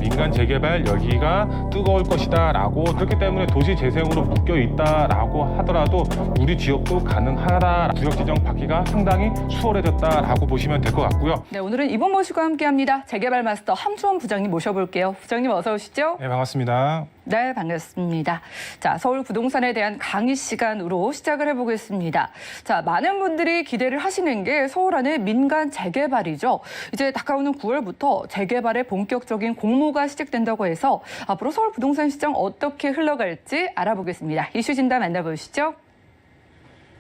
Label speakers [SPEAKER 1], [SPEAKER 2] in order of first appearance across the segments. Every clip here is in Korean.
[SPEAKER 1] 민간 재개발 열기가 뜨거울 것이다라고, 그렇기 때문에 도시 재생으로 묶여 있다라고 하더라도 우리 지역도 가능하다, 구역 지정 받기가 상당히 수월해졌다라고 보시면 될 것 같고요.
[SPEAKER 2] 네, 오늘은 이번 모시고 함께합니다. 재개발 마스터 함수원 부장님 모셔볼게요. 부장님 어서 오시죠.
[SPEAKER 1] 네, 반갑습니다.
[SPEAKER 2] 네, 반갑습니다. 자, 서울 부동산에 대한 강의 시간으로 시작을 해보겠습니다. 자, 많은 분들이 기대를 하시는 게 서울 안의 민간 재개발이죠. 이제 다가오는 9월부터 재개발의 본격적인 공모가 시작된다고 해서 앞으로 서울 부동산 시장 어떻게 흘러갈지 알아보겠습니다. 이슈 진단 만나보시죠.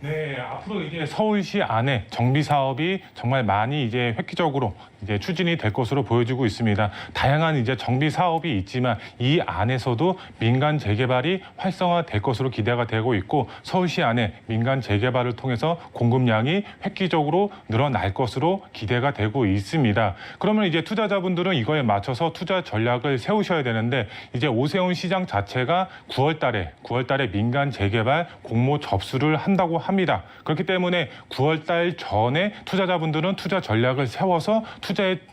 [SPEAKER 1] 네, 앞으로 이제 서울시 안에 정비 사업이 정말 많이 이제 획기적으로 이제 추진이 될 것으로 보여지고 있습니다. 다양한 이제 정비 사업이 있지만 이 안에서도 민간 재개발이 활성화될 것으로 기대가 되고 있고, 서울시 안에 민간 재개발을 통해서 공급량이 획기적으로 늘어날 것으로 기대가 되고 있습니다. 그러면 이제 투자자분들은 이거에 맞춰서 투자 전략을 세우셔야 되는데, 이제 오세훈 시장 자체가 9월 달에 민간 재개발 공모 접수를 한다고 합니다. 그렇기 때문에 9월 달 전에 투자자분들은 투자 전략을 세워서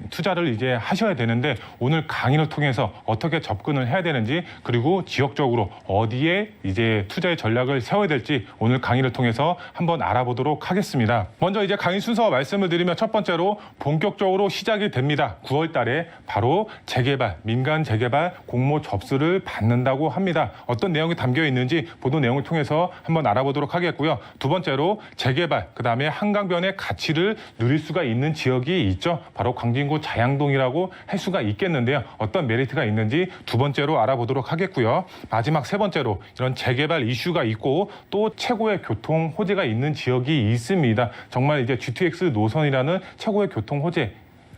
[SPEAKER 1] 투자를 이제 하셔야 되는데, 오늘 강의를 통해서 어떻게 접근을 해야 되는지, 그리고 지역적으로 어디에 이제 투자의 전략을 세워야 될지 오늘 강의를 통해서 한번 알아보도록 하겠습니다. 먼저 이제 강의 순서 말씀을 드리면, 첫 번째로 본격적으로 시작이 됩니다. 9월 달에 바로 민간 재개발 공모 접수를 받는다고 합니다. 어떤 내용이 담겨 있는지 보도 내용을 통해서 한번 알아보도록 하겠고요. 두 번째로 재개발, 그다음에 한강변의 가치를 누릴 수가 있는 지역이 있죠. 바로 광진구 자양동이라고 할 수가 있겠는데요. 어떤 메리트가 있는지 두 번째로 알아보도록 하겠고요. 마지막 세 번째로 이런 재개발 이슈가 있고 또 최고의 교통 호재가 있는 지역이 있습니다. 정말 이제 GTX 노선이라는 최고의 교통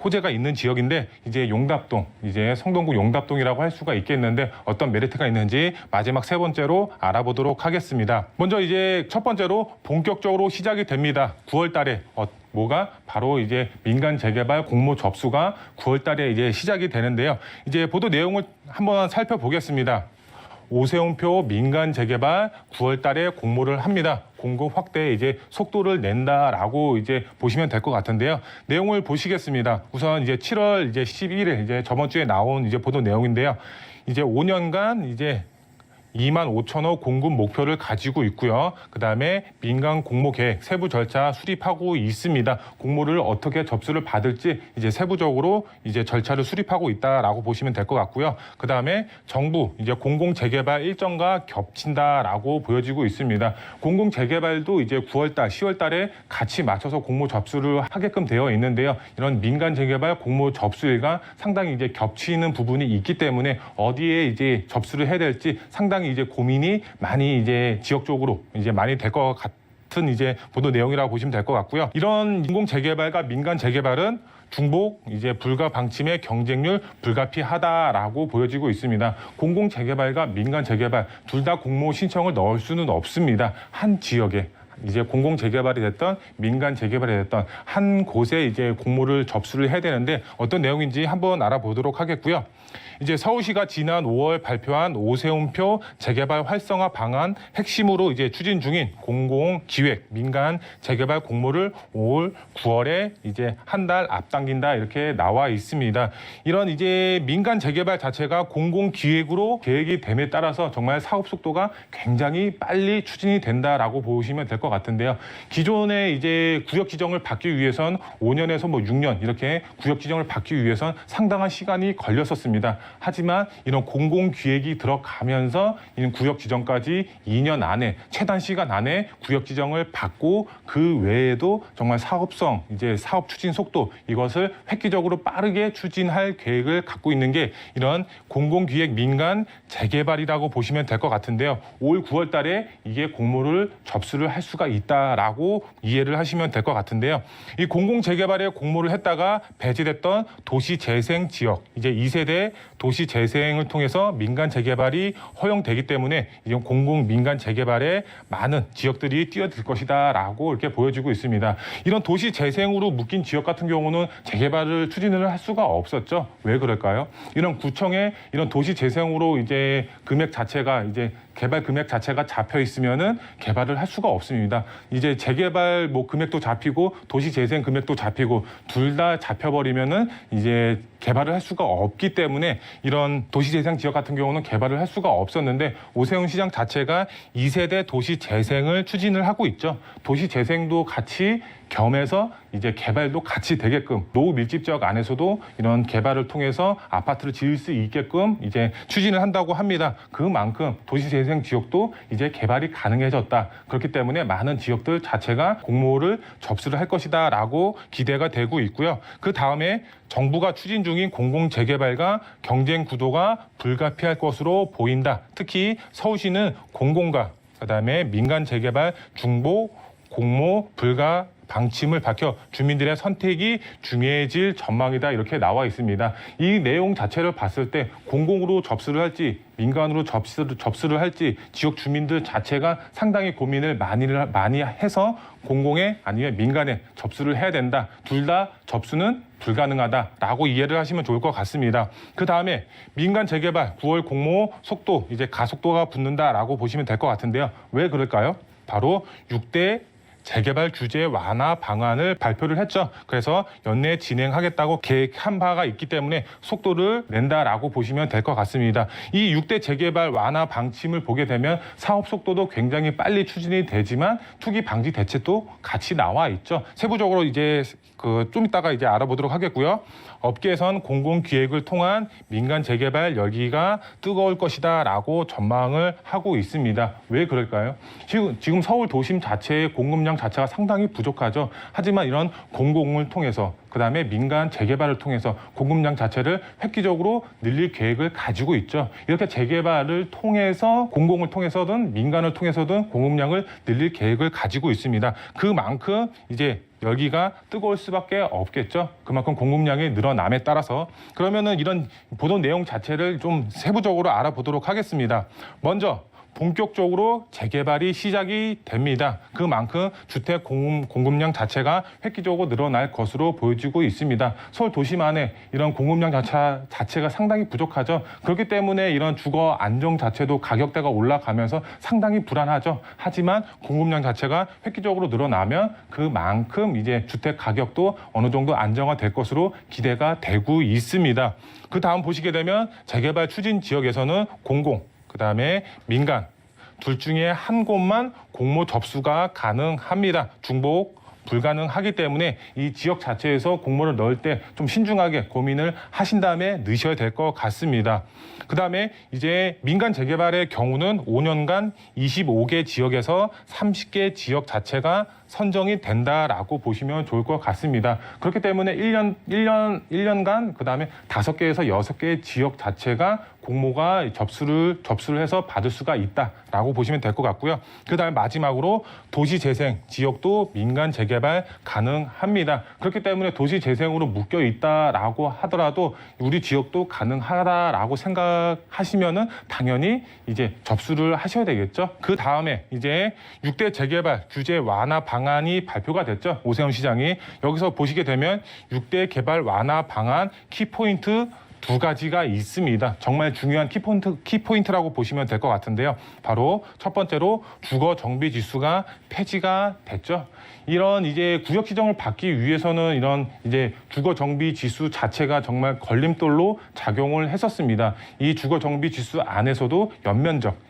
[SPEAKER 1] 호재가 있는 지역인데, 이제 용답동, 이제 성동구 용답동이라고 할 수가 있겠는데 어떤 메리트가 있는지 마지막 세 번째로 알아보도록 하겠습니다. 먼저 이제 첫 번째로 본격적으로 시작이 됩니다. 9월 달에 뭐가 바로 이제 민간 재개발 공모 접수가 9월 달에 이제 시작이 되는데요. 이제 보도 내용을 한번 살펴보겠습니다. 오세훈표 민간 재개발 9월 달에 공모를 합니다. 공급 확대에 이제 속도를 낸다라고 이제 보시면 될 것 같은데요. 내용을 보시겠습니다. 우선 이제 7월 이제 12일 이제 저번 주에 나온 이제 보도 내용인데요. 이제 5년간 이제 25,000호 공급 목표를 가지고 있고요. 그다음에 민간 공모 계획 세부 절차 수립하고 있습니다. 공모를 어떻게 접수를 받을지 이제 세부적으로 이제 절차를 수립하고 있다라고 보시면 될 것 같고요. 그다음에 정부 이제 공공 재개발 일정과 겹친다라고 보여지고 있습니다. 공공 재개발도 이제 9월 달, 10월 달에 같이 맞춰서 공모 접수를 하게끔 되어 있는데요. 이런 민간 재개발 공모 접수일과 상당히 이제 겹치는 부분이 있기 때문에 어디에 이제 접수를 해야 될지 상당히 이제 고민이 많이 이제 지역적으로 이제 많이 될 것 같은 이제 보도 내용이라고 보시면 될 것 같고요. 이런 인공 재개발과 민간 재개발은 중복 이제 불가 방침의 경쟁률 불가피하다라고 보여지고 있습니다. 공공 재개발과 민간 재개발 둘 다 공모 신청을 넣을 수는 없습니다. 한 지역에 이제 공공 재개발이 됐던 민간 재개발이 됐던 한 곳에 이제 공모를 접수를 해야 되는데 어떤 내용인지 한번 알아보도록 하겠고요. 이제 서울시가 지난 5월 발표한 오세훈표 재개발 활성화 방안 핵심으로 이제 추진 중인 공공기획 민간 재개발 공모를 올 9월에 이제 한 달 앞당긴다 이렇게 나와 있습니다. 이런 이제 민간 재개발 자체가 공공기획으로 계획이 됨에 따라서 정말 사업 속도가 굉장히 빨리 추진이 된다라고 보시면 될 것 같은데요. 기존에 이제 구역 지정을 받기 위해선 5년에서 뭐 6년 이렇게 구역 지정을 받기 위해선 상당한 시간이 걸렸었습니다. 하지만 이런 공공기획이 들어가면서 이런 구역 지정까지 2년 안에 최단 시간 안에 구역 지정을 받고 그 외에도 정말 사업성 이제 사업 추진 속도 이것을 획기적으로 빠르게 추진할 계획을 갖고 있는 게 이런 공공기획 민간 재개발이라고 보시면 될 것 같은데요. 올 9월 달에 이게 공모를 접수를 할 수가 있다라고 이해를 하시면 될 것 같은데요. 이 공공재개발에 공모를 했다가 배제됐던 도시재생 지역 이제 2세대 도시 재생을 통해서 민간 재개발이 허용되기 때문에 이런 공공 민간 재개발에 많은 지역들이 뛰어들 것이다라고 이렇게 보여지고 있습니다. 이런 도시 재생으로 묶인 지역 같은 경우는 재개발을 추진을 할 수가 없었죠. 왜 그럴까요? 이런 구청의 이런 도시 재생으로 이제 금액 자체가 이제 개발 금액 자체가 잡혀 있으면은 개발을 할 수가 없습니다. 이제 재개발 뭐 금액도 잡히고 도시 재생 금액도 잡히고 둘 다 잡혀버리면은 이제 개발을 할 수가 없기 때문에 이런 도시 재생 지역 같은 경우는 개발을 할 수가 없었는데 오세훈 시장 자체가 2세대 도시 재생을 추진을 하고 있죠. 도시 재생도 같이 겸해서 이제 개발도 같이 되게끔 노후 밀집 지역 안에서도 이런 개발을 통해서 아파트를 지을 수 있게끔 이제 추진을 한다고 합니다. 그만큼 도시 재생 지역도 이제 개발이 가능해졌다. 그렇기 때문에 많은 지역들 자체가 공모를 접수를 할 것이다라고 기대가 되고 있고요. 그 다음에 정부가 추진 중인 공공 재개발과 경쟁 구도가 불가피할 것으로 보인다. 특히 서울시는 공공과 그다음에 민간 재개발 중보 공모 불가 방침을 밝혀 주민들의 선택이 중요해질 전망이다 이렇게 나와 있습니다. 이 내용 자체를 봤을 때 공공으로 접수를 할지 민간으로 접수를 할지 지역 주민들 자체가 상당히 고민을 많이 해서 공공에 아니면 민간에 접수를 해야 된다. 둘 다 접수는 불가능하다라고 이해를 하시면 좋을 것 같습니다. 그 다음에 민간 재개발 9월 공모 속도 이제 가속도가 붙는다라고 보시면 될 것 같은데요. 왜 그럴까요? 바로 6대 재개발 규제 완화 방안을 발표를 했죠. 그래서 연내 진행하겠다고 계획한 바가 있기 때문에 속도를 낸다라고 보시면 될 것 같습니다. 이 6대 재개발 완화 방침을 보게 되면 사업 속도도 굉장히 빨리 추진이 되지만 투기 방지 대책도 같이 나와 있죠. 세부적으로 이제 좀 이따가 이제 알아보도록 하겠고요. 업계에선 공공기획을 통한 민간 재개발 열기가 뜨거울 것이다라고 전망을 하고 있습니다. 왜 그럴까요? 지금 서울 도심 자체의 공급량 자체가 상당히 부족하죠. 하지만 이런 공공을 통해서 그다음에 민간 재개발을 통해서 공급량 자체를 획기적으로 늘릴 계획을 가지고 있죠. 이렇게 재개발을 통해서 공공을 통해서든 민간을 통해서든 공급량을 늘릴 계획을 가지고 있습니다. 그만큼 이제 열기가 뜨거울 수밖에 없겠죠. 그만큼 공급량이 늘어남에 따라서. 그러면은 이런 보도 내용 자체를 좀 세부적으로 알아보도록 하겠습니다. 먼저 본격적으로 재개발이 시작이 됩니다. 그만큼 주택 공급량 자체가 획기적으로 늘어날 것으로 보여지고 있습니다. 서울 도심안에 이런 공급량 자체가 상당히 부족하죠. 그렇기 때문에 이런 주거 안정 자체도 가격대가 올라가면서 상당히 불안하죠. 하지만 공급량 자체가 획기적으로 늘어나면 그만큼 이제 주택 가격도 어느 정도 안정화될 것으로 기대가 되고 있습니다. 그 다음 보시게 되면 재개발 추진 지역에서는 공공 그다음에 민간 둘 중에 한 곳만 공모 접수가 가능합니다. 중복 불가능하기 때문에 이 지역 자체에서 공모를 넣을 때 좀 신중하게 고민을 하신 다음에 넣으셔야 될 것 같습니다. 그다음에 이제 민간 재개발의 경우는 5년간 25개 지역에서 30개 지역 자체가 선정이 된다라고 보시면 좋을 것 같습니다. 그렇기 때문에 1년간 그다음에 5개에서 6개의 지역 자체가 공모가 접수를 해서 받을 수가 있다라고 보시면 될 것 같고요. 그다음에 마지막으로 도시 재생 지역도 민간 재개발 가능합니다. 그렇기 때문에 도시 재생으로 묶여 있다라고 하더라도 우리 지역도 가능하다라고 생각하시면은 당연히 이제 접수를 하셔야 되겠죠. 그 다음에 이제 6대 재개발 규제 완화 방안이 발표가 됐죠. 오세훈 시장이. 여기서 보시게 되면 6대 개발 완화 방안 키포인트 2가지가 있습니다. 정말 중요한 키포인트라고 보시면 될 것 같은데요. 바로 첫 번째로 주거 정비 지수가 폐지가 됐죠. 이런 이제 구역 지정을 받기 위해서는 이런 이제 주거 정비 지수 자체가 정말 걸림돌로 작용을 했었습니다. 이 주거 정비 지수 안에서도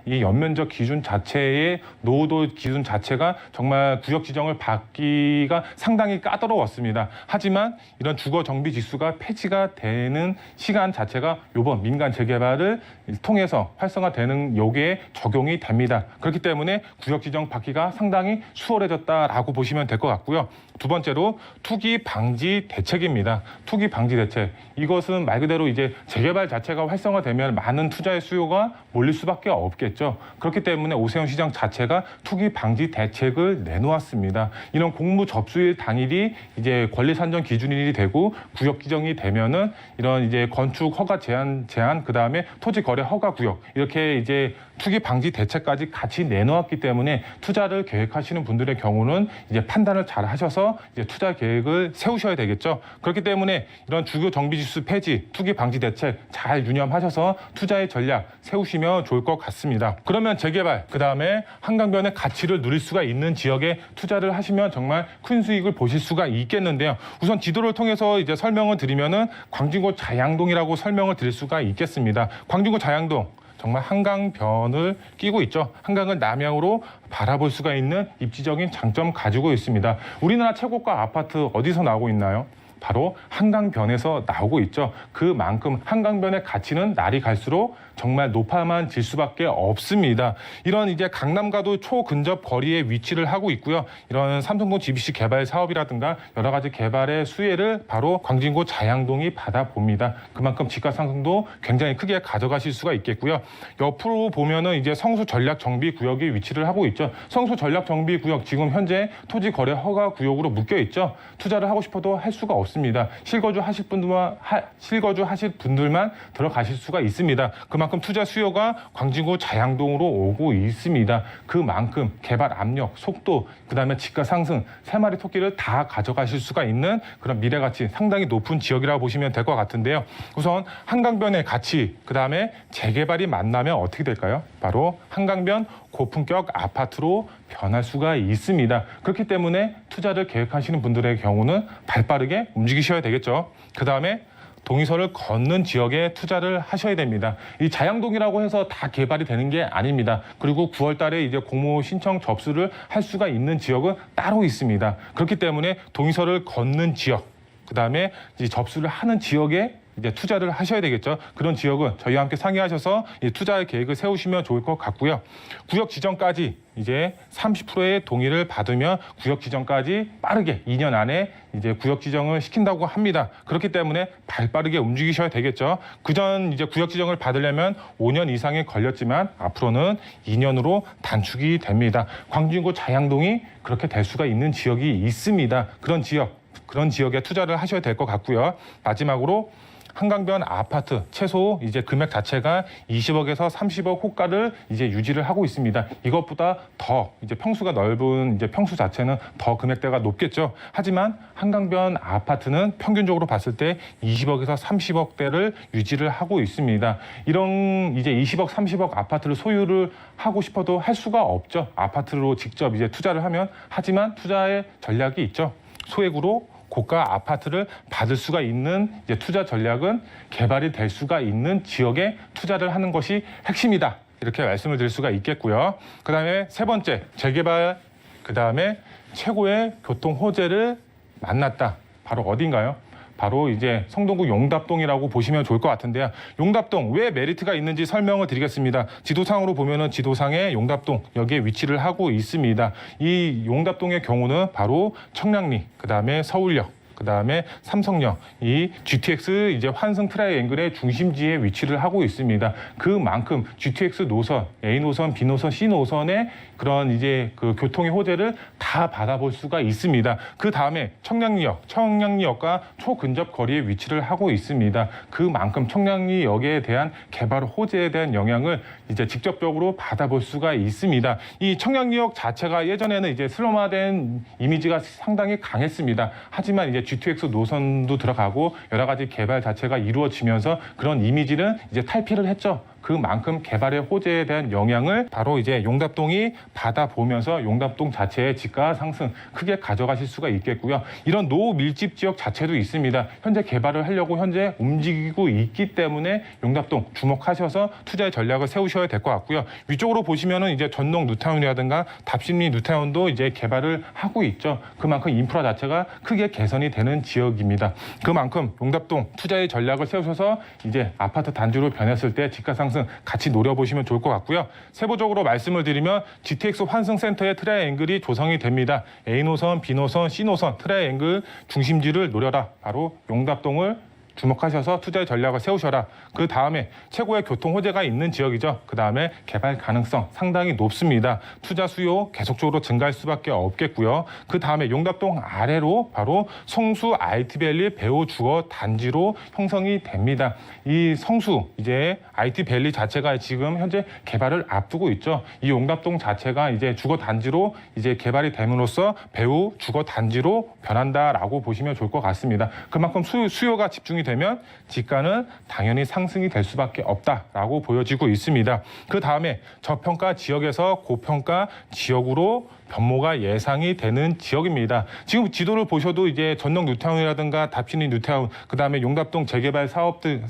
[SPEAKER 1] 이 연면적 기준 자체의 노후도 기준 자체가 정말 구역 지정을 받기가 상당히 까다로웠습니다. 하지만 이런 주거 정비 지수가 폐지가 되는 시간 자체가 이번 민간 재개발을 통해서 활성화되는 요게 적용이 됩니다. 그렇기 때문에 구역 지정 받기가 상당히 수월해졌다라고 보시면 될 것 같고요. 두 번째로 투기 방지 대책입니다. 투기 방지 대책. 이것은 말 그대로 이제 재개발 자체가 활성화되면 많은 투자의 수요가 몰릴 수밖에 없겠죠. 그렇기 때문에 오세훈 시장 자체가 투기 방지 대책을 내놓았습니다. 이런 공모 접수일 당일이 이제 권리 산정 기준일이 되고 구역 지정이 되면은 이런 이제 건축 허가 제한, 그다음에 토지 거래 허가 구역 이렇게 이제 투기 방지 대책까지 같이 내놓았기 때문에 투자를 계획하시는 분들의 경우는 이제 판단을 잘 하셔서 이제 투자 계획을 세우셔야 되겠죠. 그렇기 때문에 이런 주거 정비지수 폐지, 투기 방지 대책 잘 유념하셔서 투자의 전략 세우시면 좋을 것 같습니다. 그러면 재개발, 그다음에 한강변의 가치를 누릴 수가 있는 지역에 투자를 하시면 정말 큰 수익을 보실 수가 있겠는데요. 우선 지도를 통해서 이제 설명을 드리면은 광진구 자양동이라고 설명을 드릴 수가 있겠습니다. 광진구 자양동 정말 한강변을 끼고 있죠. 한강을 남향으로 바라볼 수가 있는 입지적인 장점 가지고 있습니다. 우리나라 최고가 아파트 어디서 나오고 있나요? 바로 한강변에서 나오고 있죠. 그만큼 한강변의 가치는 날이 갈수록 정말 높아만 질 수밖에 없습니다. 이런 이제 강남과도 초근접 거리에 위치를 하고 있고요. 이런 삼성동 GBC 개발 사업이라든가 여러 가지 개발의 수혜를 바로 광진구 자양동이 받아봅니다. 그만큼 집가 상승도 굉장히 크게 가져가실 수가 있겠고요. 옆으로 보면은 이제 성수 전략 정비 구역에 위치를 하고 있죠. 성수 전략 정비 구역 지금 현재 토지 거래 허가 구역으로 묶여 있죠. 투자를 하고 싶어도 할 수가 없습니다. 실거주 하실 분들만 들어가실 수가 있습니다. 그만큼 투자 수요가 광진구 자양동으로 오고 있습니다. 그만큼 개발 압력, 속도, 그다음에 집가 상승, 세 마리 토끼를 다 가져가실 수가 있는 그런 미래 가치 상당히 높은 지역이라고 보시면 될 것 같은데요. 우선 한강변의 가치, 그다음에 재개발이 만나면 어떻게 될까요? 바로 한강변 고품격 아파트로 변할 수가 있습니다. 그렇기 때문에 투자를 계획하시는 분들의 경우는 발빠르게 움직이셔야 되겠죠. 그다음에 동의서를 걷는 지역에 투자를 하셔야 됩니다. 이 자양동이라고 해서 다 개발이 되는 게 아닙니다. 그리고 9월 달에 이제 공모 신청 접수를 할 수가 있는 지역은 따로 있습니다. 그렇기 때문에 동의서를 걷는 지역, 그다음에 이제 접수를 하는 지역에 이제 투자를 하셔야 되겠죠. 그런 지역은 저희와 함께 상의하셔서 투자 계획을 세우시면 좋을 것 같고요. 구역 지정까지 이제 30%의 동의를 받으면 구역 지정까지 빠르게 2년 안에 이제 구역 지정을 시킨다고 합니다. 그렇기 때문에 발빠르게 움직이셔야 되겠죠. 그전 이제 구역 지정을 받으려면 5년 이상이 걸렸지만 앞으로는 2년으로 단축이 됩니다. 광진구 자양동이 그렇게 될 수가 있는 지역이 있습니다. 그런 지역에 투자를 하셔야 될 것 같고요. 마지막으로 한강변 아파트 최소 이제 금액 자체가 20억에서 30억 호가를 이제 유지를 하고 있습니다. 이것보다 더 이제 평수가 넓은 이제 평수 자체는 더 금액대가 높겠죠. 하지만 한강변 아파트는 평균적으로 봤을 때 20억에서 30억대를 유지를 하고 있습니다. 이런 이제 20억, 30억 아파트를 소유를 하고 싶어도 할 수가 없죠. 아파트로 직접 이제 투자를 하면. 하지만 투자의 전략이 있죠. 소액으로 고가 아파트를 받을 수가 있는 이제 투자 전략은 개발이 될 수가 있는 지역에 투자를 하는 것이 핵심이다. 이렇게 말씀을 드릴 수가 있겠고요. 그다음에 세 번째, 재개발, 그다음에 최고의 교통 호재를 만났다. 바로 어딘가요? 바로 이제 성동구 용답동이라고 보시면 좋을 것 같은데요. 용답동 왜 메리트가 있는지 설명을 드리겠습니다. 지도상으로 보면은 지도상에 용답동 여기에 위치를 하고 있습니다. 이 용답동의 경우는 바로 청량리, 그다음에 서울역, 그다음에 삼성역, 이 GTX 이제 환승 트라이앵글의 중심지에 위치를 하고 있습니다. 그만큼 GTX 노선, A 노선, B 노선, C 노선의 그런 이제 그 교통의 호재를 다 받아볼 수가 있습니다. 그 다음에 청량리역과 초근접 거리에 위치를 하고 있습니다. 그만큼 청량리역에 대한 개발 호재에 대한 영향을 이제 직접적으로 받아볼 수가 있습니다. 이 청량리역 자체가 예전에는 이제 슬럼화된 이미지가 상당히 강했습니다. 하지만 이제 GTX 노선도 들어가고 여러 가지 개발 자체가 이루어지면서 그런 이미지는 이제 탈피를 했죠. 그만큼 개발의 호재에 대한 영향을 바로 이제 용답동이 받아보면서 용답동 자체의 집가 상승 크게 가져가실 수가 있겠고요. 이런 노밀집 지역 자체도 있습니다. 현재 개발을 하려고 현재 움직이고 있기 때문에 용답동 주목하셔서 투자의 전략을 세우셔야 될 것 같고요. 위쪽으로 보시면은 이제 전농 뉴타운이라든가 답심리 뉴타운도 이제 개발을 하고 있죠. 그만큼 인프라 자체가 크게 개선이 되는 지역입니다. 그만큼 용답동 투자의 전략을 세우셔서 이제 아파트 단지로 변했을 때 집가 상승 같이 노려보시면 좋을 것 같고요. 세부적으로 말씀을 드리면 GTX 환승센터의 트라이앵글이 조성이 됩니다. A 노선, B 노선, C 노선 트라이앵글 중심지를 노려라. 바로 용답동을 주목하셔서 투자의 전략을 세우셔라. 그 다음에 최고의 교통 호재가 있는 지역이죠. 그 다음에 개발 가능성 상당히 높습니다. 투자 수요 계속적으로 증가할 수밖에 없겠고요. 그 다음에 용답동 아래로 바로 성수 IT밸리 배후 주거 단지로 형성이 됩니다. 이 성수 이제 IT밸리 자체가 지금 현재 개발을 앞두고 있죠. 이 용답동 자체가 이제 주거 단지로 이제 개발이 됨으로써 배후 주거 단지로 변한다라고 보시면 좋을 것 같습니다. 그만큼 수요가 집중이 되면 지가는 당연히 상승이 될 수밖에 없다라고 보여지고 있습니다. 그 다음에 저평가 지역에서 고평가 지역으로 변모가 예상이 되는 지역입니다. 지금 지도를 보셔도 이제 전동 뉴타운이라든가 답신이 뉴타운, 그 다음에 용답동 재개발 사업들,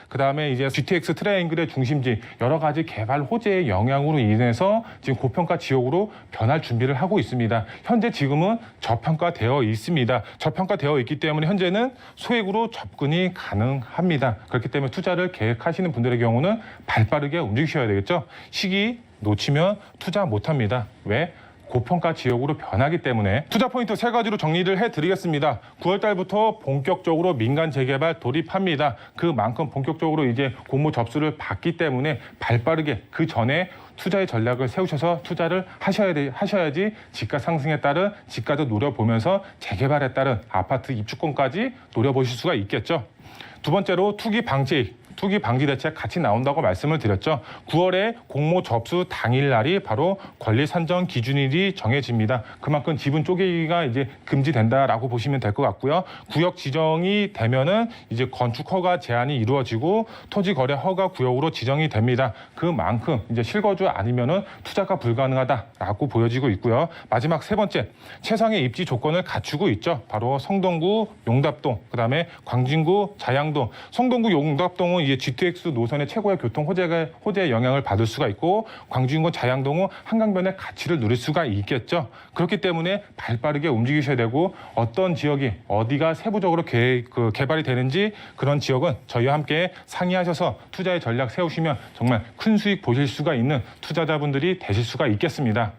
[SPEAKER 1] 그 다음에 이제 GTX 트라이앵글의 중심지 여러 가지 개발 호재의 영향으로 인해서 지금 고평가 지역으로 변할 준비를 하고 있습니다. 현재 지금은 저평가되어 있습니다. 저평가되어 있기 때문에 현재는 소액으로 접근이 가능합니다. 그렇기 때문에 투자를 계획하시는 분들의 경우는 발빠르게 움직이셔야 되겠죠. 시기 놓치면 투자 못합니다. 왜? 고평가 지역으로 변하기 때문에. 투자 포인트 3가지로 정리를 해드리겠습니다. 9월 달부터 본격적으로 민간 재개발 돌입합니다. 그만큼 본격적으로 이제 공모 접수를 받기 때문에 발빠르게 그 전에 투자의 전략을 세우셔서 투자를 하셔야지 지가 상승에 따른 지가도 노려보면서 재개발에 따른 아파트 입주권까지 노려보실 수가 있겠죠. 두 번째로 투기 방지 대책 같이 나온다고 말씀을 드렸죠. 9월에 공모 접수 당일날이 바로 권리 산정 기준일이 정해집니다. 그만큼 지분 쪼개기가 이제 금지된다라고 보시면 될 것 같고요. 구역 지정이 되면은 이제 건축 허가 제한이 이루어지고 토지 거래 허가 구역으로 지정이 됩니다. 그만큼 이제 실거주 아니면은 투자가 불가능하다라고 보여지고 있고요. 마지막 3번째, 최상의 입지 조건을 갖추고 있죠. 바로 성동구, 용답동, 그다음에 광진구, 자양동. 성동구, 용답동은 이제 GTX 노선의 최고의 교통 호재의 영향을 받을 수가 있고 광진구, 자양동은 한강변의 가치를 누릴 수가 있겠죠. 그렇기 때문에 발빠르게 움직이셔야 되고 어떤 지역이 어디가 세부적으로 개발이 되는지 그런 지역은 저희와 함께 상의하셔서 투자의 전략 세우시면 정말 큰 수익 보실 수가 있는 투자자분들이 되실 수가 있겠습니다.